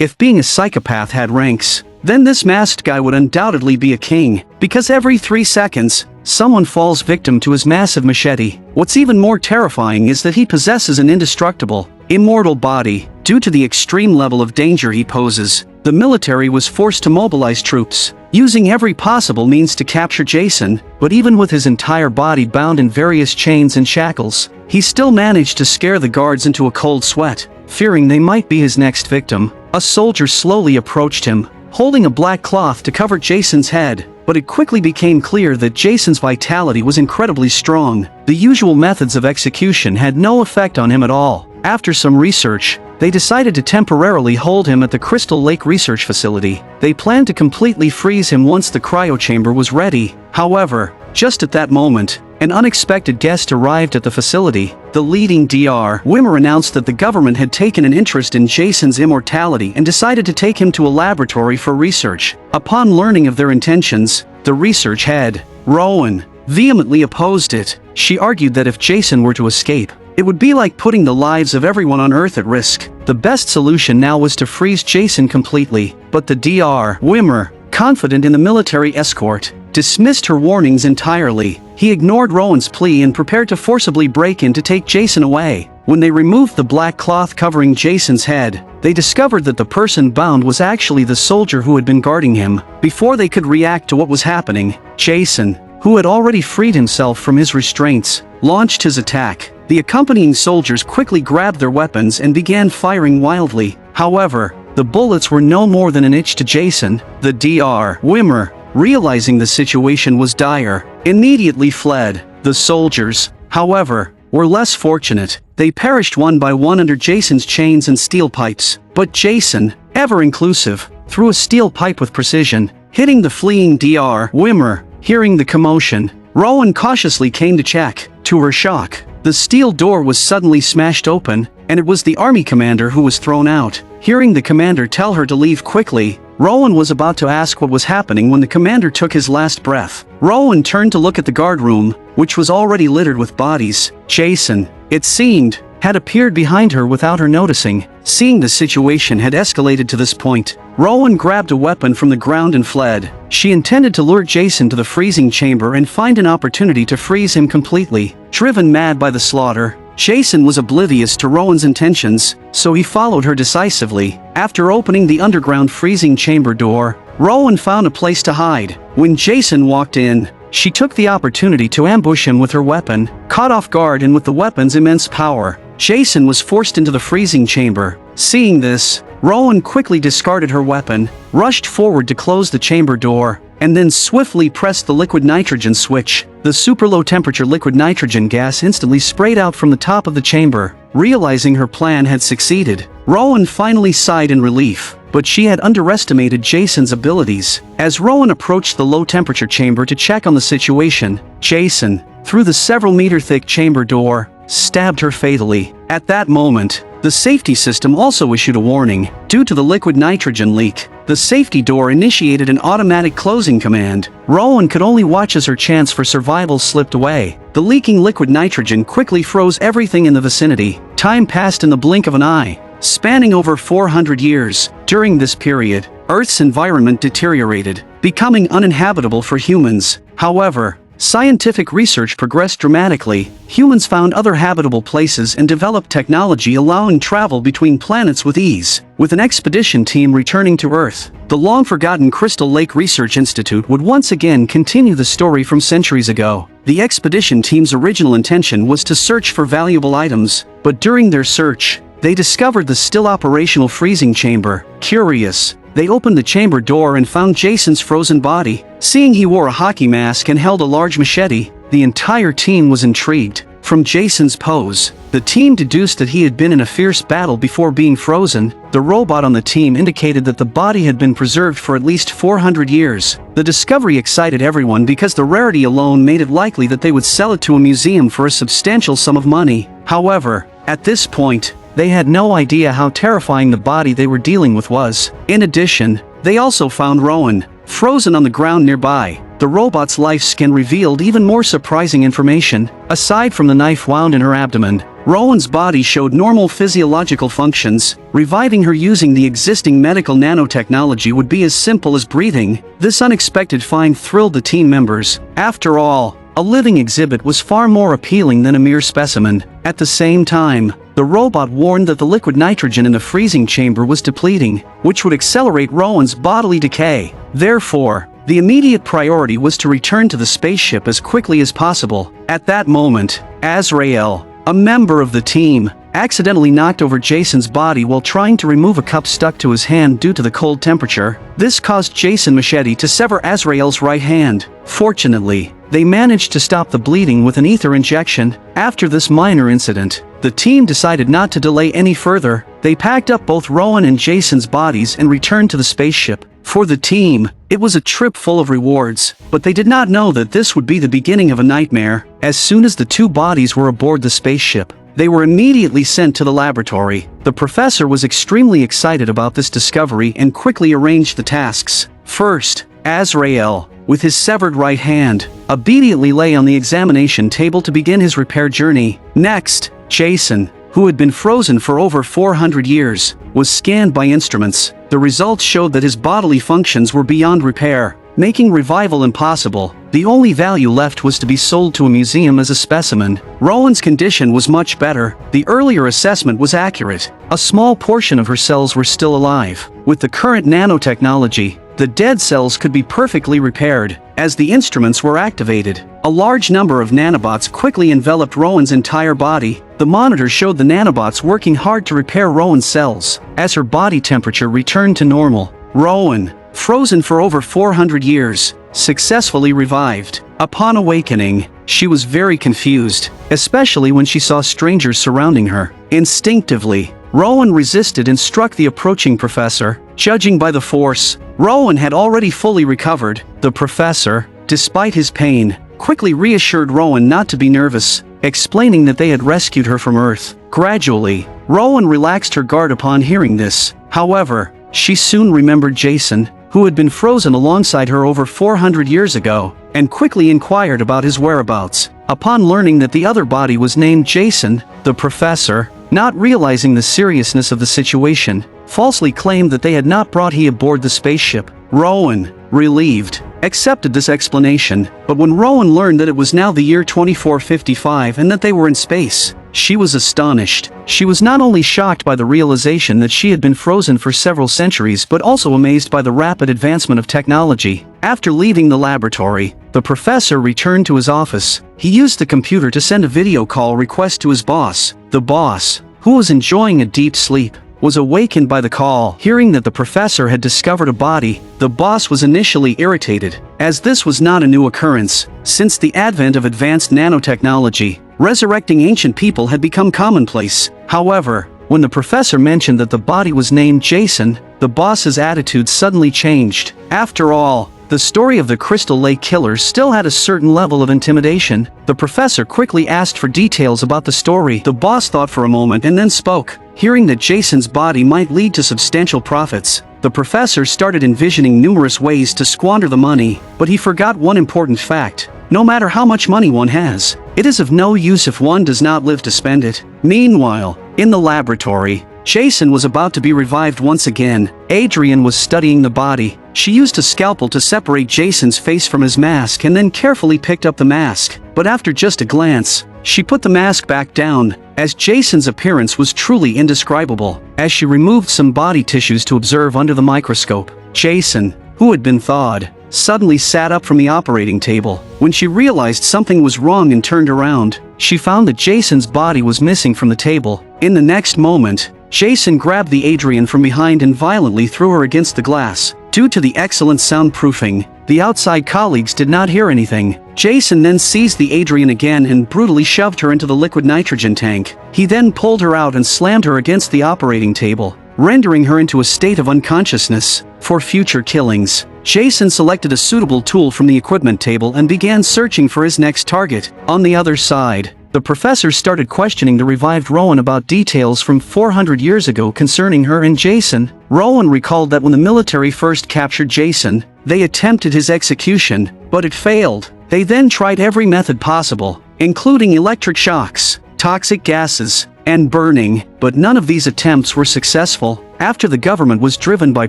If being a psychopath had ranks, then this masked guy would undoubtedly be a king, because every 3 seconds, someone falls victim to his massive machete. What's even more terrifying is that he possesses an indestructible, immortal body. Due to the extreme level of danger he poses, the military was forced to mobilize troops, using every possible means to capture Jason, but even with his entire body bound in various chains and shackles, he still managed to scare the guards into a cold sweat. Fearing they might be his next victim, a soldier slowly approached him, holding a black cloth to cover Jason's head, but it quickly became clear that Jason's vitality was incredibly strong. The usual methods of execution had no effect on him at all. After some research, they decided to temporarily hold him at the Crystal Lake Research Facility. They planned to completely freeze him once the cryo chamber was ready. However, just at that moment, an unexpected guest arrived at the facility. The leading Dr. Wimmer announced that the government had taken an interest in Jason's immortality and decided to take him to a laboratory for research. Upon learning of their intentions, the research head, Rowan, vehemently opposed it. She argued that if Jason were to escape, it would be like putting the lives of everyone on Earth at risk. The best solution now was to freeze Jason completely, but the Dr. Wimmer, confident in the military escort, dismissed her warnings entirely. He ignored Rowan's plea and prepared to forcibly break in to take Jason away. When they removed the black cloth covering Jason's head, they discovered that the person bound was actually the soldier who had been guarding him. Before they could react to what was happening, Jason, who had already freed himself from his restraints, launched his attack. The accompanying soldiers quickly grabbed their weapons and began firing wildly. However, the bullets were no more than an inch to Jason. The Dr. Wimmer, realizing the situation was dire, immediately fled. The soldiers, however, were less fortunate. They perished one by one under Jason's chains and steel pipes. But Jason, ever inclusive, threw a steel pipe with precision, hitting the fleeing Dr. Wimmer. Hearing the commotion, Rowan cautiously came to check. To her shock, the steel door was suddenly smashed open, and it was the army commander who was thrown out. Hearing the commander tell her to leave quickly, Rowan was about to ask what was happening when the commander took his last breath. Rowan turned to look at the guard room, which was already littered with bodies. Jason, it seemed, had appeared behind her without her noticing. Seeing the situation had escalated to this point, Rowan grabbed a weapon from the ground and fled. She intended to lure Jason to the freezing chamber and find an opportunity to freeze him completely. Driven mad by the slaughter, Jason was oblivious to Rowan's intentions, so he followed her decisively. After opening the underground freezing chamber door, Rowan found a place to hide. When Jason walked in, she took the opportunity to ambush him with her weapon. Caught off guard and with the weapon's immense power, Jason was forced into the freezing chamber. Seeing this, Rowan quickly discarded her weapon, rushed forward to close the chamber door, and then swiftly pressed the liquid nitrogen switch. The super low temperature liquid nitrogen gas instantly sprayed out from the top of the chamber. Realizing her plan had succeeded, Rowan finally sighed in relief, but she had underestimated Jason's abilities. As Rowan approached the low temperature chamber to check on the situation, Jason, through the several meter thick chamber door, stabbed her fatally. At that moment, the safety system also issued a warning. Due to the liquid nitrogen leak, the safety door initiated an automatic closing command. Rowan could only watch as her chance for survival slipped away. The leaking liquid nitrogen quickly froze everything in the vicinity. Time passed in the blink of an eye, spanning over 400 years. During this period, Earth's environment deteriorated, becoming uninhabitable for humans. However, scientific research progressed dramatically. Humans found other habitable places and developed technology allowing travel between planets with ease. With an expedition team returning to Earth, the long-forgotten Crystal Lake Research Institute would once again continue the story from centuries ago. The expedition team's original intention was to search for valuable items, but during their search, they discovered the still operational freezing chamber. Curious, they opened the chamber door and found Jason's frozen body. Seeing he wore a hockey mask and held a large machete, the entire team was intrigued. From Jason's pose, the team deduced that he had been in a fierce battle before being frozen. The robot on the team indicated that the body had been preserved for at least 400 years. The discovery excited everyone because the rarity alone made it likely that they would sell it to a museum for a substantial sum of money. However, at this point, they had no idea how terrifying the body they were dealing with was. In addition, they also found Rowan, frozen on the ground nearby. The robot's life skin revealed even more surprising information. Aside from the knife wound in her abdomen, Rowan's body showed normal physiological functions. Reviving her using the existing medical nanotechnology would be as simple as breathing. This unexpected find thrilled the team members. After all, a living exhibit was far more appealing than a mere specimen. At the same time, the robot warned that the liquid nitrogen in the freezing chamber was depleting, which would accelerate Rowan's bodily decay. Therefore, the immediate priority was to return to the spaceship as quickly as possible. At that moment, Azrael, a member of the team, accidentally knocked over Jason's body while trying to remove a cup stuck to his hand due to the cold temperature. This caused Jason Machete to sever Azrael's right hand. Fortunately, they managed to stop the bleeding with an ether injection. After this minor incident, the team decided not to delay any further. They packed up both Rowan and Jason's bodies and returned to the spaceship. For the team, it was a trip full of rewards, but they did not know that this would be the beginning of a nightmare. As soon as the two bodies were aboard the spaceship, they were immediately sent to the laboratory. The professor was extremely excited about this discovery and quickly arranged the tasks. First, Azrael, with his severed right hand, obediently lay on the examination table to begin his repair journey. Next, Jason, who had been frozen for over 400 years, was scanned by instruments. The results showed that his bodily functions were beyond repair, making revival impossible. The only value left was to be sold to a museum as a specimen. Rowan's condition was much better. The earlier assessment was accurate. A small portion of her cells were still alive. With the current nanotechnology, the dead cells could be perfectly repaired. As the instruments were activated, a large number of nanobots quickly enveloped Rowan's entire body. The monitor showed the nanobots working hard to repair Rowan's cells. As her body temperature returned to normal, Rowan, frozen for over 400 years, successfully revived. Upon awakening, she was very confused, especially when she saw strangers surrounding her. Instinctively, Rowan resisted and struck the approaching professor. Judging by the force, Rowan had already fully recovered. The professor, despite his pain, quickly reassured Rowan not to be nervous, explaining that they had rescued her from Earth. Gradually, Rowan relaxed her guard upon hearing this. However, she soon remembered Jason, who had been frozen alongside her over 400 years ago, and quickly inquired about his whereabouts. Upon learning that the other body was named Jason, the professor, not realizing the seriousness of the situation, falsely claimed that they had not brought him aboard the spaceship. Rowan, relieved, accepted this explanation, but when Rowan learned that it was now the year 2455 and that they were in space, she was astonished. She was not only shocked by the realization that she had been frozen for several centuries but also amazed by the rapid advancement of technology. After leaving the laboratory, the professor returned to his office. He used the computer to send a video call request to his boss. The boss, who was enjoying a deep sleep, was awakened by the call. Hearing that the professor had discovered a body, the boss was initially irritated, as this was not a new occurrence. Since the advent of advanced nanotechnology, resurrecting ancient people had become commonplace. However, when the professor mentioned that the body was named Jason, the boss's attitude suddenly changed. After all, the story of the Crystal Lake killers still had a certain level of intimidation. The professor quickly asked for details about the story. The boss thought for a moment and then spoke. Hearing that Jason's body might lead to substantial profits, the professor started envisioning numerous ways to squander the money, but he forgot one important fact. No matter how much money one has, it is of no use if one does not live to spend it. Meanwhile, in the laboratory, Jason was about to be revived once again. Adrian was studying the body. She used a scalpel to separate Jason's face from his mask and then carefully picked up the mask. But after just a glance, she put the mask back down, as Jason's appearance was truly indescribable. As she removed some body tissues to observe under the microscope, Jason, who had been thawed, suddenly sat up from the operating table. When she realized something was wrong and turned around, she found that Jason's body was missing from the table. In the next moment, Jason grabbed the Adrian from behind and violently threw her against the glass. Due to the excellent soundproofing, the outside colleagues did not hear anything. Jason then seized the Adrian again and brutally shoved her into the liquid nitrogen tank. He then pulled her out and slammed her against the operating table, rendering her into a state of unconsciousness. For future killings, Jason selected a suitable tool from the equipment table and began searching for his next target. On the other side, the professor started questioning the revived Rowan about details from 400 years ago concerning her and Jason. Rowan recalled that when the military first captured Jason, they attempted his execution, but it failed. They then tried every method possible, including electric shocks, toxic gases, and burning, but none of these attempts were successful. After the government was driven by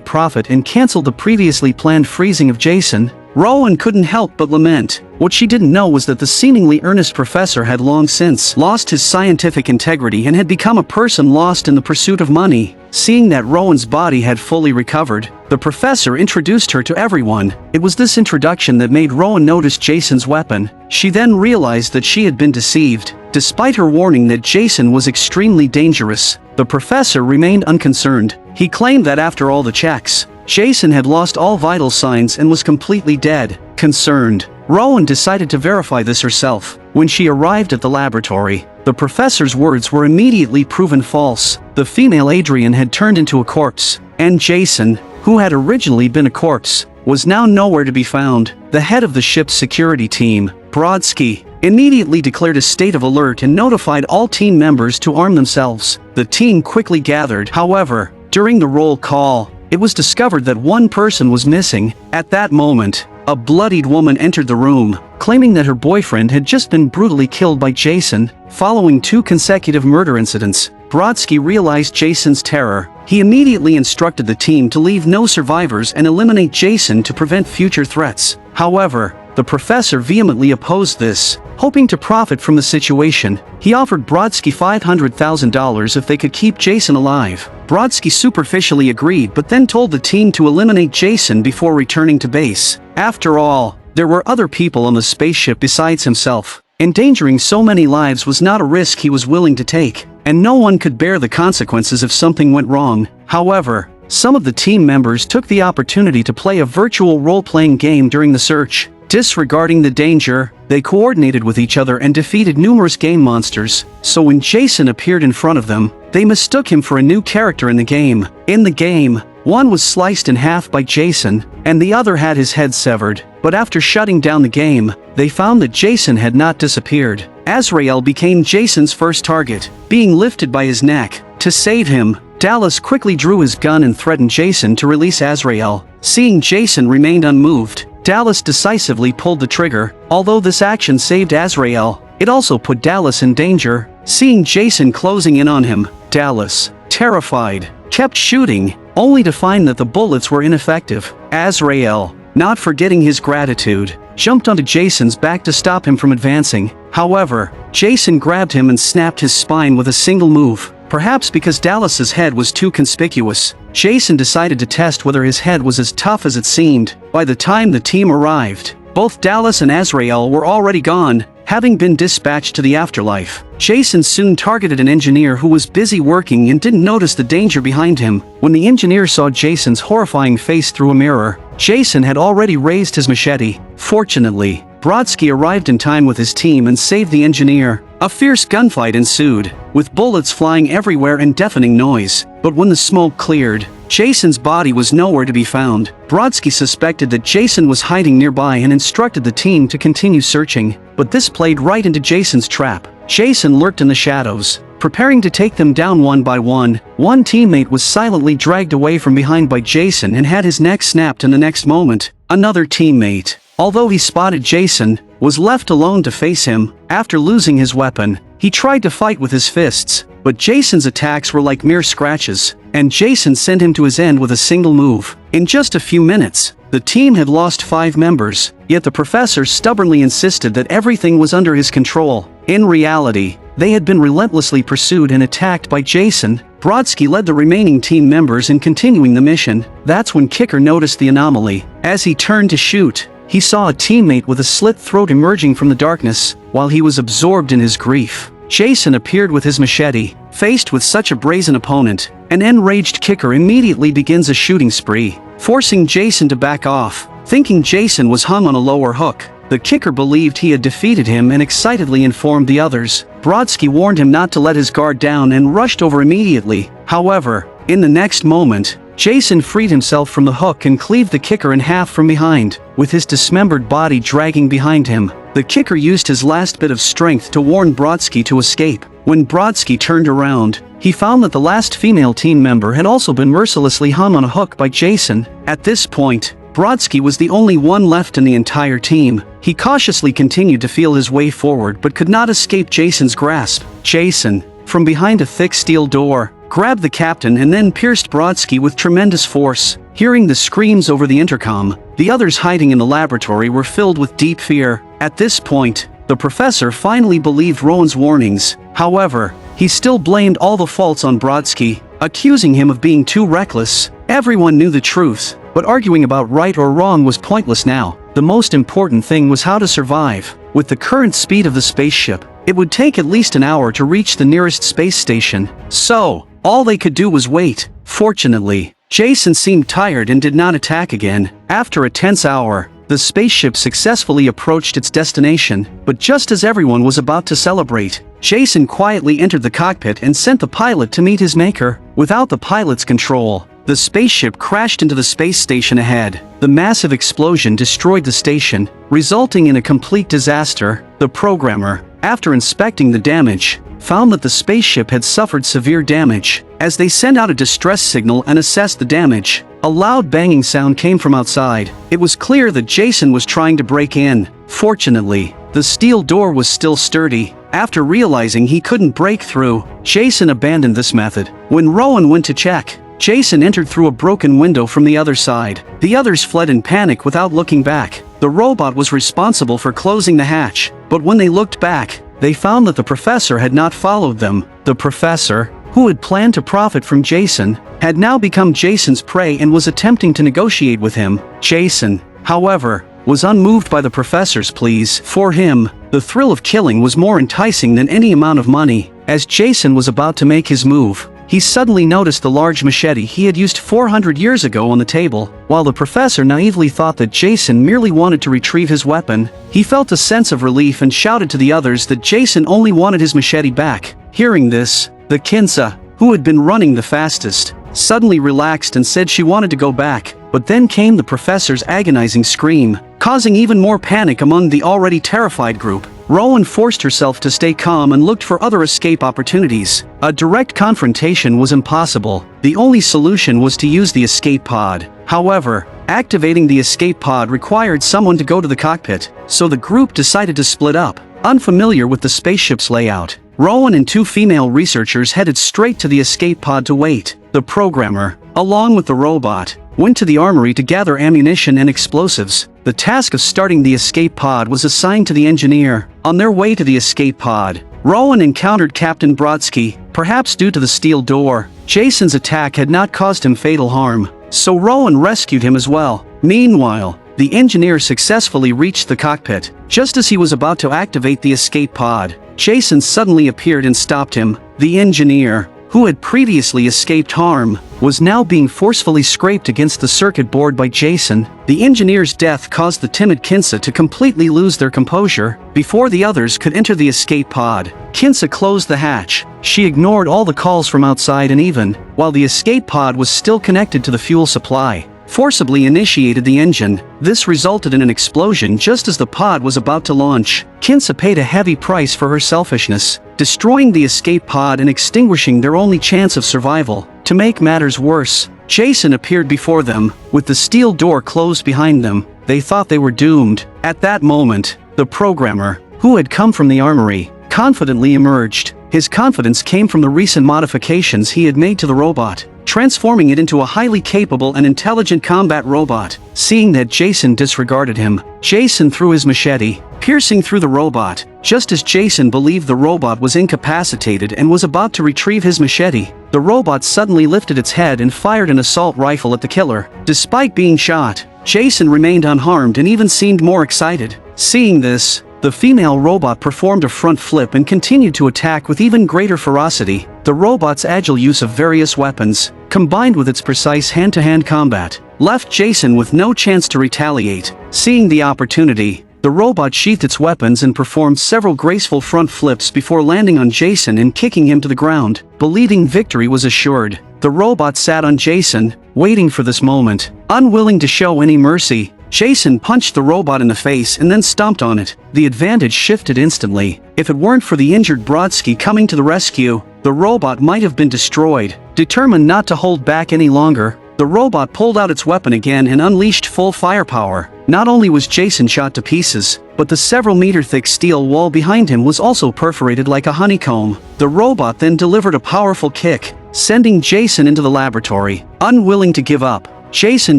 profit and canceled the previously planned freezing of Jason, Rowan couldn't help but lament. What she didn't know was that the seemingly earnest professor had long since lost his scientific integrity and had become a person lost in the pursuit of money. Seeing that Rowan's body had fully recovered, the professor introduced her to everyone. It was this introduction that made Rowan notice Jason's weapon. She then realized that she had been deceived. Despite her warning that Jason was extremely dangerous, the professor remained unconcerned. He claimed that after all the checks, Jason had lost all vital signs and was completely dead. Concerned, Rowan decided to verify this herself. When she arrived at the laboratory, the professor's words were immediately proven false. The female Adrian had turned into a corpse, and Jason, who had originally been a corpse, was now nowhere to be found. The head of the ship's security team, Brodsky, immediately declared a state of alert and notified all team members to arm themselves. The team quickly gathered. However, during the roll call, it was discovered that one person was missing. At that moment, a bloodied woman entered the room, claiming that her boyfriend had just been brutally killed by Jason. Following 2 consecutive murder incidents, Brodsky realized Jason's terror. He immediately instructed the team to leave no survivors and eliminate Jason to prevent future threats. However, the professor vehemently opposed this. Hoping to profit from the situation, he offered Brodsky $500,000 if they could keep Jason alive. Brodsky superficially agreed but then told the team to eliminate Jason before returning to base. After all, there were other people on the spaceship besides himself. Endangering so many lives was not a risk he was willing to take, and no one could bear the consequences if something went wrong. However, some of the team members took the opportunity to play a virtual role-playing game during the search. Disregarding the danger, they coordinated with each other and defeated numerous game monsters, so when Jason appeared in front of them, they mistook him for a new character in the game. In the game, one was sliced in half by Jason, and the other had his head severed. But after shutting down the game, they found that Jason had not disappeared. Azrael became Jason's first target, being lifted by his neck. To save him, Dallas quickly drew his gun and threatened Jason to release Azrael. Seeing Jason remained unmoved, Dallas decisively pulled the trigger. Although this action saved Azrael, it also put Dallas in danger. Seeing Jason closing in on him, Dallas, terrified, kept shooting, only to find that the bullets were ineffective. Azrael, not forgetting his gratitude, jumped onto Jason's back to stop him from advancing. However, Jason grabbed him and snapped his spine with a single move. Perhaps because Dallas's head was too conspicuous, Jason decided to test whether his head was as tough as it seemed. By the time the team arrived, both Dallas and Azrael were already gone, having been dispatched to the afterlife. Jason soon targeted an engineer who was busy working and didn't notice the danger behind him. When the engineer saw Jason's horrifying face through a mirror, Jason had already raised his machete. Fortunately, Brodsky arrived in time with his team and saved the engineer. A fierce gunfight ensued, with bullets flying everywhere and deafening noise. But when the smoke cleared, Jason's body was nowhere to be found. Brodsky suspected that Jason was hiding nearby and instructed the team to continue searching. But this played right into Jason's trap. Jason lurked in the shadows, preparing to take them down one by one. One teammate was silently dragged away from behind by Jason and had his neck snapped in the next moment. Another teammate, although he spotted Jason, was left alone to face him. After losing his weapon, he tried to fight with his fists, but Jason's attacks were like mere scratches, and Jason sent him to his end with a single move. In just a few minutes, the team had lost 5 members, yet the professor stubbornly insisted that everything was under his control. In reality, they had been relentlessly pursued and attacked by Jason. Brodsky led the remaining team members in continuing the mission. That's when Kicker noticed the anomaly. As he turned to shoot, he saw a teammate with a slit throat emerging from the darkness. While he was absorbed in his grief, Jason appeared with his machete. Faced with such a brazen opponent, an enraged Kicker immediately begins a shooting spree, forcing Jason to back off. Thinking Jason was hung on a lower hook, the Kicker believed he had defeated him and excitedly informed the others. Brodsky warned him not to let his guard down and rushed over immediately. However, in the next moment, Jason freed himself from the hook and cleaved the Kicker in half from behind, with his dismembered body dragging behind him. The Kicker used his last bit of strength to warn Brodsky to escape. When Brodsky turned around, he found that the last female team member had also been mercilessly hung on a hook by Jason. At this point, Brodsky was the only one left in the entire team. He cautiously continued to feel his way forward but could not escape Jason's grasp. Jason, from behind a thick steel door, grabbed the captain and then pierced Brodsky with tremendous force. Hearing the screams over the intercom, the others hiding in the laboratory were filled with deep fear. At this point, the professor finally believed Rowan's warnings. However, he still blamed all the faults on Brodsky, accusing him of being too reckless. Everyone knew the truth, but arguing about right or wrong was pointless now. The most important thing was how to survive. With the current speed of the spaceship, it would take at least an hour to reach the nearest space station. So, all they could do was wait. Fortunately, Jason seemed tired and did not attack again. After a tense hour, the spaceship successfully approached its destination, but just as everyone was about to celebrate, Jason quietly entered the cockpit and sent the pilot to meet his maker. Without the pilot's control, the spaceship crashed into the space station ahead. The massive explosion destroyed the station, resulting in a complete disaster. The programmer, after inspecting the damage, found that the spaceship had suffered severe damage. As they sent out a distress signal and assessed the damage, a loud banging sound came from outside. It was clear that Jason was trying to break in. Fortunately, the steel door was still sturdy. After realizing he couldn't break through, Jason abandoned this method. When Rowan went to check, Jason entered through a broken window from the other side. The others fled in panic without looking back. The robot was responsible for closing the hatch, but when they looked back, they found that the professor had not followed them. The professor, who had planned to profit from Jason, had now become Jason's prey and was attempting to negotiate with him. Jason, however, was unmoved by the professor's pleas. For him, the thrill of killing was more enticing than any amount of money. As Jason was about to make his move, he suddenly noticed the large machete he had used 400 years ago on the table. While the professor naively thought that Jason merely wanted to retrieve his weapon, he felt a sense of relief and shouted to the others that Jason only wanted his machete back. Hearing this, the Kinsa, who had been running the fastest, suddenly relaxed and said she wanted to go back, but then came the professor's agonizing scream, causing even more panic among the already terrified group. Rowan forced herself to stay calm and looked for other escape opportunities. A direct confrontation was impossible. The only solution was to use the escape pod. However, activating the escape pod required someone to go to the cockpit, so the group decided to split up. Unfamiliar with the spaceship's layout, Rowan and two female researchers headed straight to the escape pod to wait. The programmer, along with the robot, went to the armory to gather ammunition and explosives. The task of starting the escape pod was assigned to the engineer. On their way to the escape pod, Rowan encountered Captain Brodsky. Perhaps due to the steel door, Jason's attack had not caused him fatal harm, so Rowan rescued him as well. Meanwhile, the engineer successfully reached the cockpit. Just as he was about to activate the escape pod, Jason suddenly appeared and stopped him. The engineer, who had previously escaped harm, was now being forcefully scraped against the circuit board by Jason. The engineer's death caused the timid Kinsa to completely lose their composure. Before the others could enter the escape pod, Kinsa closed the hatch. She ignored all the calls from outside and even, while the escape pod was still connected to the fuel supply, forcibly initiated the engine. This resulted in an explosion just as the pod was about to launch. Kinsa paid a heavy price for her selfishness, destroying the escape pod and extinguishing their only chance of survival. To make matters worse, Jason appeared before them. With the steel door closed behind them, they thought they were doomed. At that moment, the programmer, who had come from the armory, confidently emerged. His confidence came from the recent modifications he had made to the robot, transforming it into a highly capable and intelligent combat robot. Seeing that Jason disregarded him, Jason threw his machete, piercing through the robot. Just as Jason believed the robot was incapacitated and was about to retrieve his machete, the robot suddenly lifted its head and fired an assault rifle at the killer. Despite being shot, Jason remained unharmed and even seemed more excited. Seeing this, the female robot performed a front flip and continued to attack with even greater ferocity. The robot's agile use of various weapons, combined with its precise hand-to-hand combat, left Jason with no chance to retaliate. Seeing the opportunity, the robot sheathed its weapons and performed several graceful front flips before landing on Jason and kicking him to the ground. Believing victory was assured, the robot sat on Jason, waiting for this moment. Unwilling to show any mercy, Jason punched the robot in the face and then stomped on it. The advantage shifted instantly. If it weren't for the injured Brodsky coming to the rescue, the robot might have been destroyed. Determined not to hold back any longer, the the robot pulled out its weapon again and unleashed full firepower. Not only was Jason shot to pieces, but the several meter-thick steel wall behind him was also perforated like a honeycomb. The robot then delivered a powerful kick, sending Jason into the laboratory. Unwilling to give up, Jason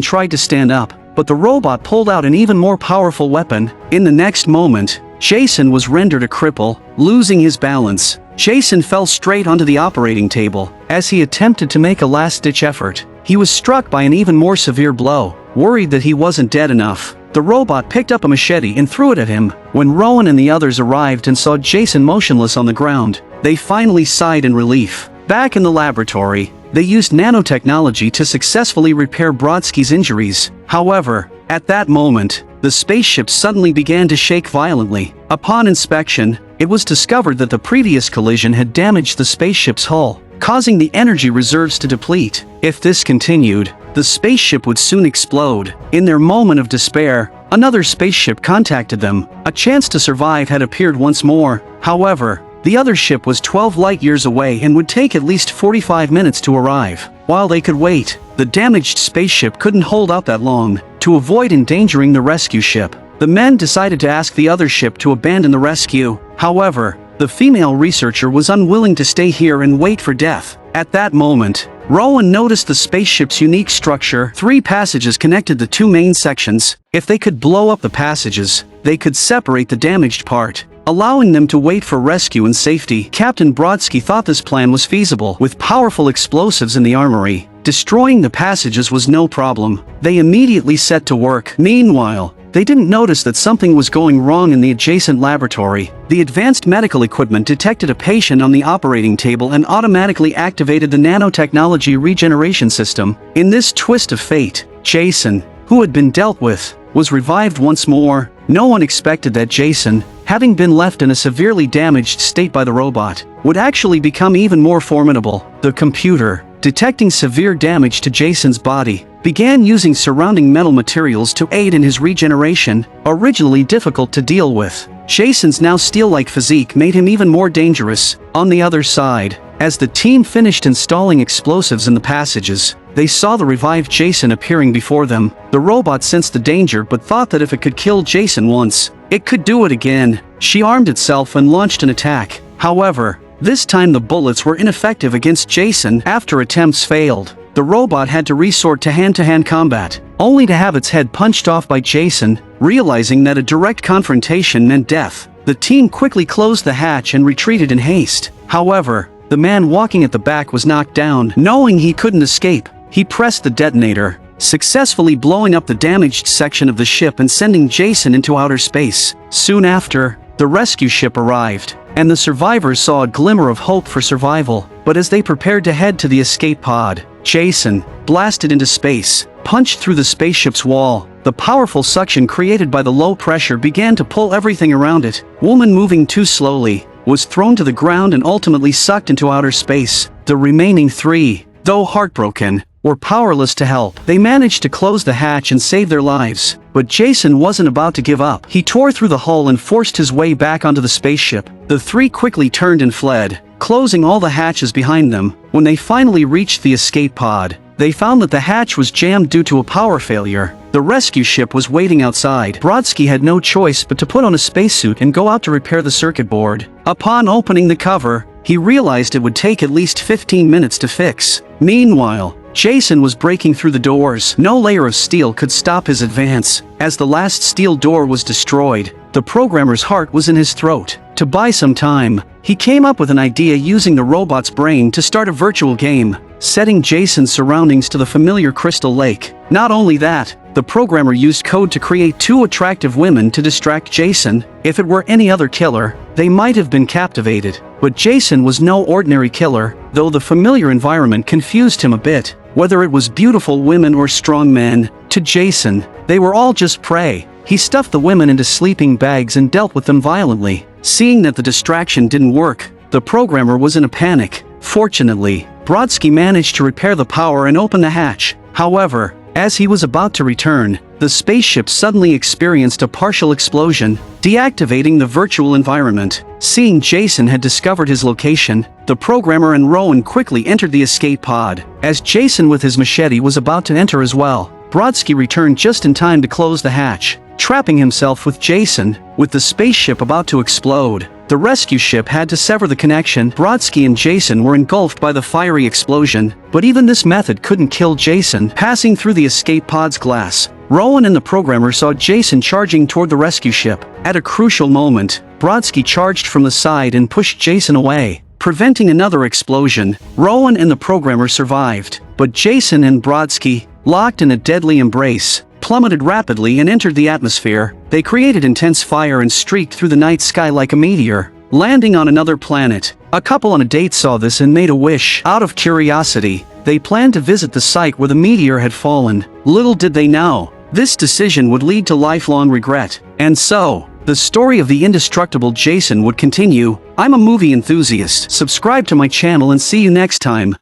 tried to stand up, but the robot pulled out an even more powerful weapon. In the next moment, Jason was rendered a cripple, losing his balance. Jason fell straight onto the operating table. As he attempted to make a last-ditch effort, he was struck by an even more severe blow. Worried that he wasn't dead enough, the robot picked up a machete and threw it at him. When Rowan and the others arrived and saw Jason motionless on the ground, they finally sighed in relief. Back in the laboratory, they used nanotechnology to successfully repair Brodsky's injuries. However, at that moment, the spaceship suddenly began to shake violently. Upon inspection, it was discovered that the previous collision had damaged the spaceship's hull, causing the energy reserves to deplete. If this continued, the spaceship would soon explode. In their moment of despair, another spaceship contacted them. A chance to survive had appeared once more. However, the other ship was 12 light-years away and would take at least 45 minutes to arrive. While they could wait, the damaged spaceship couldn't hold out that long. To avoid endangering the rescue ship, the men decided to ask the other ship to abandon the rescue. However, the female researcher was unwilling to stay here and wait for death. At that moment, Rowan noticed the spaceship's unique structure. 3 passages connected the 2 main sections. If they could blow up the passages, they could separate the damaged part, allowing them to wait for rescue and safety. Captain Brodsky thought this plan was feasible. With powerful explosives in the armory, destroying the passages was no problem. They immediately set to work. Meanwhile, they didn't notice that something was going wrong in the adjacent laboratory. The advanced medical equipment detected a patient on the operating table and automatically activated the nanotechnology regeneration system. In this twist of fate, Jason, who had been dealt with, was revived once more. No one expected that Jason, having been left in a severely damaged state by the robot, would actually become even more formidable. The computer, detecting severe damage to Jason's body, began using surrounding metal materials to aid in his regeneration. Originally difficult to deal with, Jason's now steel-like physique made him even more dangerous. On the other side, as the team finished installing explosives in the passages, they saw the revived Jason appearing before them. The robot sensed the danger but thought that if it could kill Jason once, it could do it again. She armed itself and launched an attack. However, this time the bullets were ineffective against Jason. After attempts failed, the robot had to resort to hand-to-hand combat, only to have its head punched off by Jason. Realizing that a direct confrontation meant death, the team quickly closed the hatch and retreated in haste. However, the man walking at the back was knocked down. Knowing he couldn't escape, he pressed the detonator, successfully blowing up the damaged section of the ship and sending Jason into outer space. Soon after, the rescue ship arrived, and the survivors saw a glimmer of hope for survival. But as they prepared to head to the escape pod, Jason, blasted into space, punched through the spaceship's wall. The powerful suction created by the low pressure began to pull everything around it. Woman, moving too slowly, was thrown to the ground and ultimately sucked into outer space. The remaining 3, though heartbroken, were powerless to help. They managed to close the hatch and save their lives, but Jason wasn't about to give up. He tore through the hull and forced his way back onto the spaceship. The 3 quickly turned and fled, closing all the hatches behind them. When they finally reached the escape pod, they found that the hatch was jammed due to a power failure. The rescue ship was waiting outside. Brodsky had no choice but to put on a spacesuit and go out to repair the circuit board. Upon opening the cover, he realized it would take at least 15 minutes to fix. Meanwhile, Jason was breaking through the doors. No layer of steel could stop his advance. As the last steel door was destroyed, the programmer's heart was in his throat. To buy some time, he came up with an idea using the robot's brain to start a virtual game, setting Jason's surroundings to the familiar Crystal Lake. Not only that, the programmer used code to create 2 attractive women to distract Jason. If it were any other killer, they might have been captivated. But Jason was no ordinary killer, though the familiar environment confused him a bit. Whether it was beautiful women or strong men, to Jason, they were all just prey. He stuffed the women into sleeping bags and dealt with them violently. Seeing that the distraction didn't work, the programmer was in a panic. Fortunately, Brodsky managed to repair the power and open the hatch. However, as he was about to return, the spaceship suddenly experienced a partial explosion, deactivating the virtual environment. Seeing Jason had discovered his location, The programmer and Rowan quickly entered the escape pod. As Jason with his machete was about to enter as well, Brodsky returned just in time to close the hatch, trapping himself with Jason. With the spaceship about to explode, the rescue ship had to sever the connection. Brodsky and Jason were engulfed by the fiery explosion, but even this method couldn't kill Jason. Passing through the escape pod's glass, Rowan and the programmer saw Jason charging toward the rescue ship. At a crucial moment, Brodsky charged from the side and pushed Jason away, preventing another explosion. Rowan and the programmer survived, but Jason and Brodsky, locked in a deadly embrace, plummeted rapidly and entered the atmosphere. They created intense fire and streaked through the night sky like a meteor, landing on another planet. A couple on a date saw this and made a wish. Out of curiosity, they planned to visit the site where the meteor had fallen. Little did they know, this decision would lead to lifelong regret. And so, the story of the indestructible Jason would continue. I'm a movie enthusiast. Subscribe to my channel and see you next time.